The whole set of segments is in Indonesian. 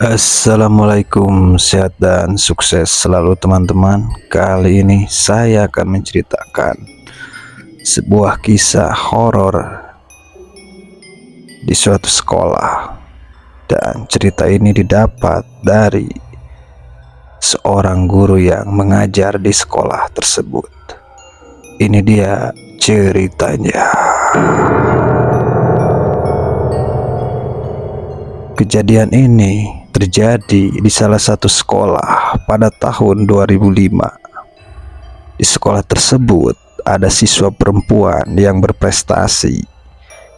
Assalamualaikum, sehat dan sukses selalu teman-teman. Kali ini saya akan menceritakan sebuah kisah horor di suatu sekolah. Dan cerita ini didapat dari seorang guru yang mengajar di sekolah tersebut. Ini dia ceritanya. Kejadian ini terjadi di salah satu sekolah pada tahun 2005. Di sekolah tersebut ada siswa perempuan yang berprestasi.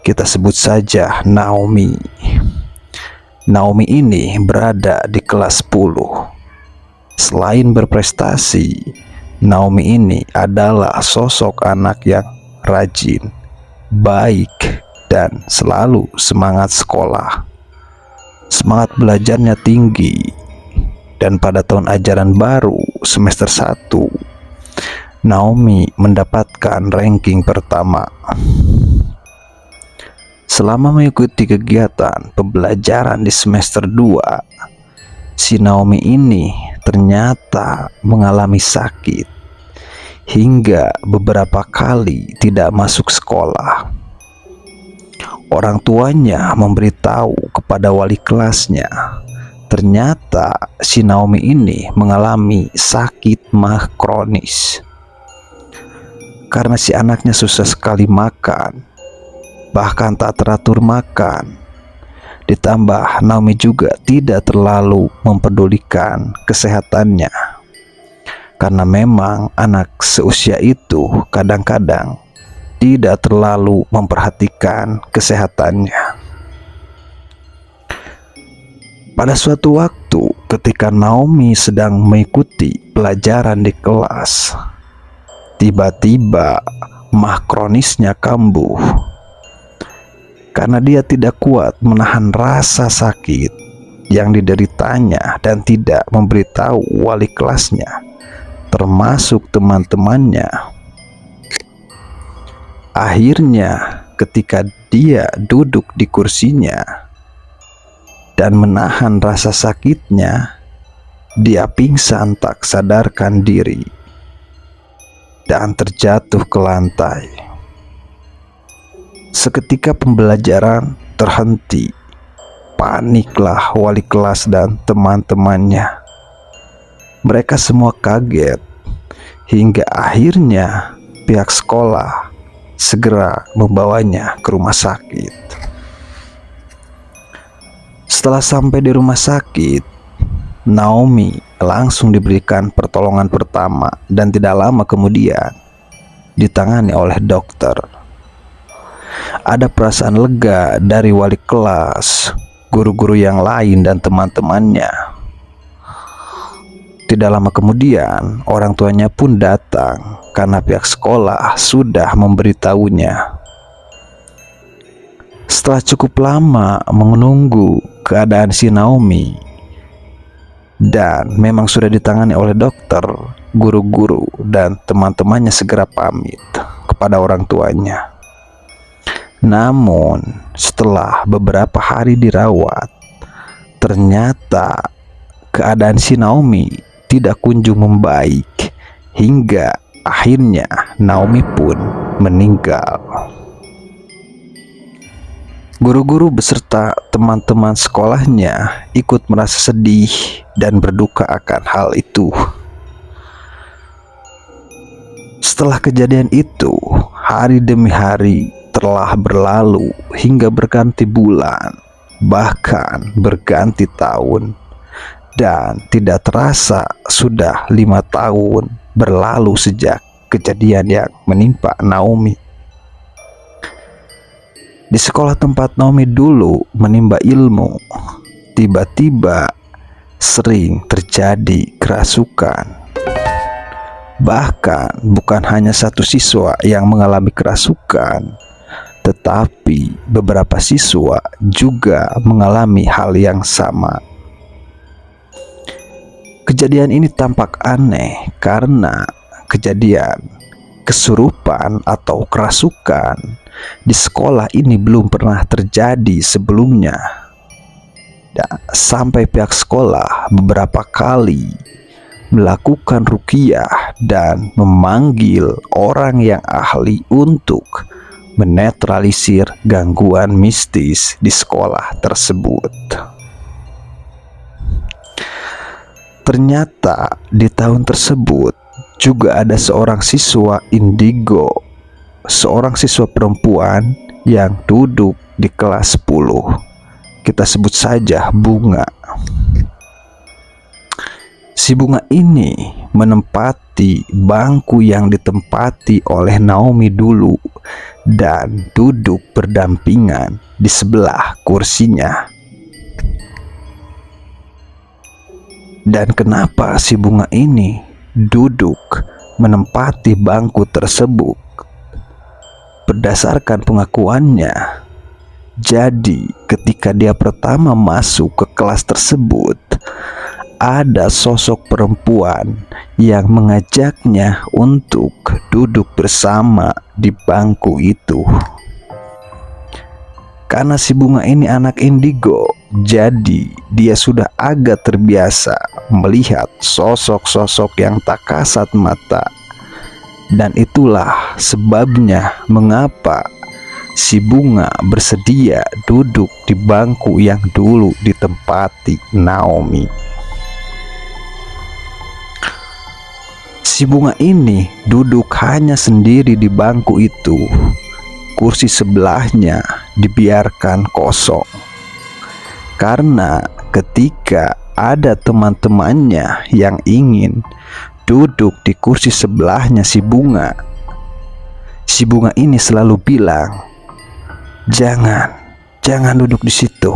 Kita sebut saja Naomi. Naomi ini berada di kelas 10. Selain berprestasi, Naomi ini adalah sosok anak yang rajin, baik, dan selalu semangat sekolah. Semangat belajarnya tinggi, dan pada tahun ajaran baru semester 1 Naomi mendapatkan ranking pertama. Selama mengikuti kegiatan pembelajaran di semester 2, si Naomi ini ternyata mengalami sakit hingga beberapa kali tidak masuk sekolah. Orang tuanya memberitahu kepada wali kelasnya, ternyata si Naomi ini mengalami sakit mah kronis. Karena si anaknya susah sekali makan, bahkan tak teratur makan. Ditambah Naomi juga tidak terlalu mempedulikan kesehatannya. Karena memang anak seusia itu kadang-kadang tidak terlalu memperhatikan kesehatannya. Pada suatu waktu ketika Naomi sedang mengikuti pelajaran di kelas, tiba-tiba mah kronisnya kambuh. Karena dia tidak kuat menahan rasa sakit yang dideritanya dan tidak memberitahu wali kelasnya, termasuk teman-temannya. Akhirnya ketika dia duduk di kursinya dan menahan rasa sakitnya, dia pingsan tak sadarkan diri dan terjatuh ke lantai. Seketika pembelajaran terhenti. Paniklah wali kelas dan teman-temannya. Mereka semua kaget hingga akhirnya pihak sekolah segera membawanya ke rumah sakit. Setelah sampai di rumah sakit, Naomi langsung diberikan pertolongan pertama dan tidak lama kemudian ditangani oleh dokter. Ada perasaan lega dari wali kelas, guru-guru yang lain, dan teman-temannya. Tidak lama kemudian, orang tuanya pun datang karena pihak sekolah sudah memberitahunya. Setelah cukup lama menunggu keadaan si Naomi dan memang sudah ditangani oleh dokter, guru-guru dan teman-temannya segera pamit kepada orang tuanya. Namun setelah beberapa hari dirawat, ternyata keadaan si Naomi tidak kunjung membaik hingga akhirnya Naomi pun meninggal. Guru-guru beserta teman-teman sekolahnya ikut merasa sedih dan berduka akan hal itu. Setelah kejadian itu, hari demi hari telah berlalu hingga berganti bulan, bahkan berganti tahun. Dan tidak terasa sudah 5 tahun berlalu sejak kejadian yang menimpa Naomi. Di sekolah tempat Naomi dulu menimba ilmu, tiba-tiba sering terjadi kerasukan. Bahkan bukan hanya satu siswa yang mengalami kerasukan, tetapi beberapa siswa juga mengalami hal yang sama. Kejadian ini tampak aneh karena kejadian kesurupan atau kerasukan di sekolah ini belum pernah terjadi sebelumnya. sampai pihak sekolah beberapa kali melakukan ruqyah dan memanggil orang yang ahli untuk menetralisir gangguan mistis di sekolah tersebut. Ternyata di tahun tersebut juga ada seorang siswa indigo, seorang siswa perempuan yang duduk di kelas 10. Kita sebut saja Bunga. Si Bunga ini menempati bangku yang ditempati oleh Naomi dulu dan duduk berdampingan di sebelah kursinya. Dan kenapa si Bunga ini duduk menempati bangku tersebut? Berdasarkan pengakuannya, jadi ketika dia pertama masuk ke kelas tersebut, ada sosok perempuan yang mengajaknya untuk duduk bersama di bangku itu. Karena si Bunga ini anak indigo, jadi dia sudah agak terbiasa melihat sosok-sosok yang tak kasat mata. Dan itulah sebabnya mengapa si Bunga bersedia duduk di bangku yang dulu ditempati Naomi. Si Bunga ini duduk hanya sendiri di bangku itu. Kursi sebelahnya dibiarkan kosong. Karena ketika ada teman-temannya yang ingin duduk di kursi sebelahnya si Bunga ini selalu bilang, Jangan duduk di situ.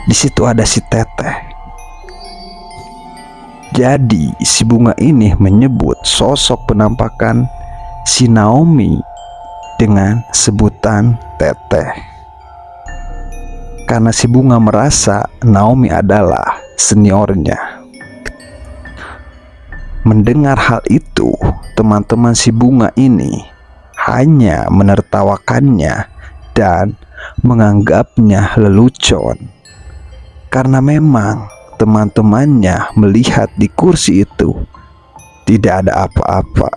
Di situ ada si Teteh." Jadi si Bunga ini menyebut sosok penampakan si Naomi dengan sebutan Teteh. Karena si Bunga merasa Naomi adalah seniornya. Mendengar hal itu, teman-teman si Bunga ini hanya menertawakannya dan menganggapnya lelucon. Karena memang teman-temannya melihat di kursi itu tidak ada apa-apa.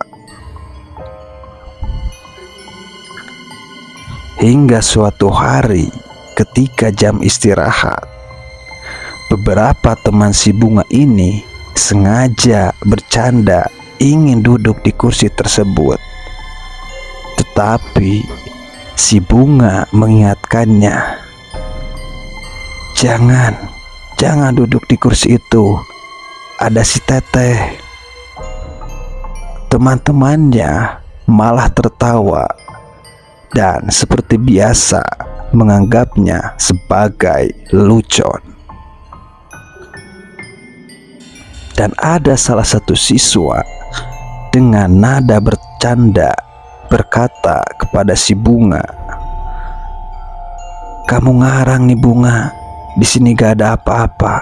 Hingga suatu hari ketika jam istirahat, beberapa teman si Bunga ini sengaja bercanda ingin duduk di kursi tersebut. Tetapi si Bunga mengingatkannya, Jangan duduk di kursi itu, ada si Teteh." Teman-temannya malah tertawa dan seperti biasa menganggapnya sebagai lelucon. Dan ada salah satu siswa dengan nada bercanda berkata kepada si Bunga, "Kamu ngarang nih Bunga, di sini gak ada apa-apa."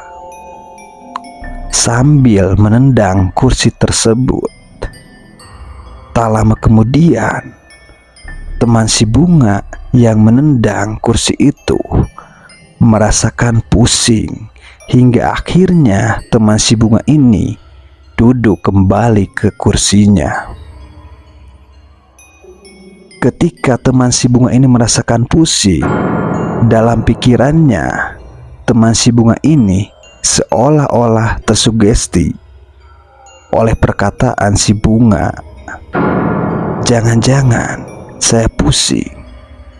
Sambil menendang kursi tersebut. Tak lama kemudian, teman si Bunga yang menendang kursi itu merasakan pusing, hingga akhirnya teman si Bunga ini duduk kembali ke kursinya. Ketika teman si Bunga ini merasakan pusing, dalam pikirannya teman si Bunga ini seolah-olah tersugesti oleh perkataan si Bunga, "Jangan-jangan saya pusing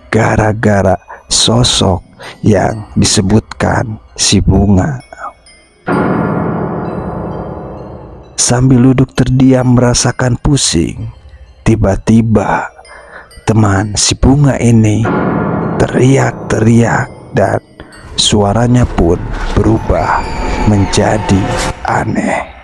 gara-gara sosok yang disebutkan si Bunga." Sambil duduk terdiam merasakan pusing, tiba-tiba teman si Bunga ini teriak-teriak dan suaranya pun berubah menjadi aneh.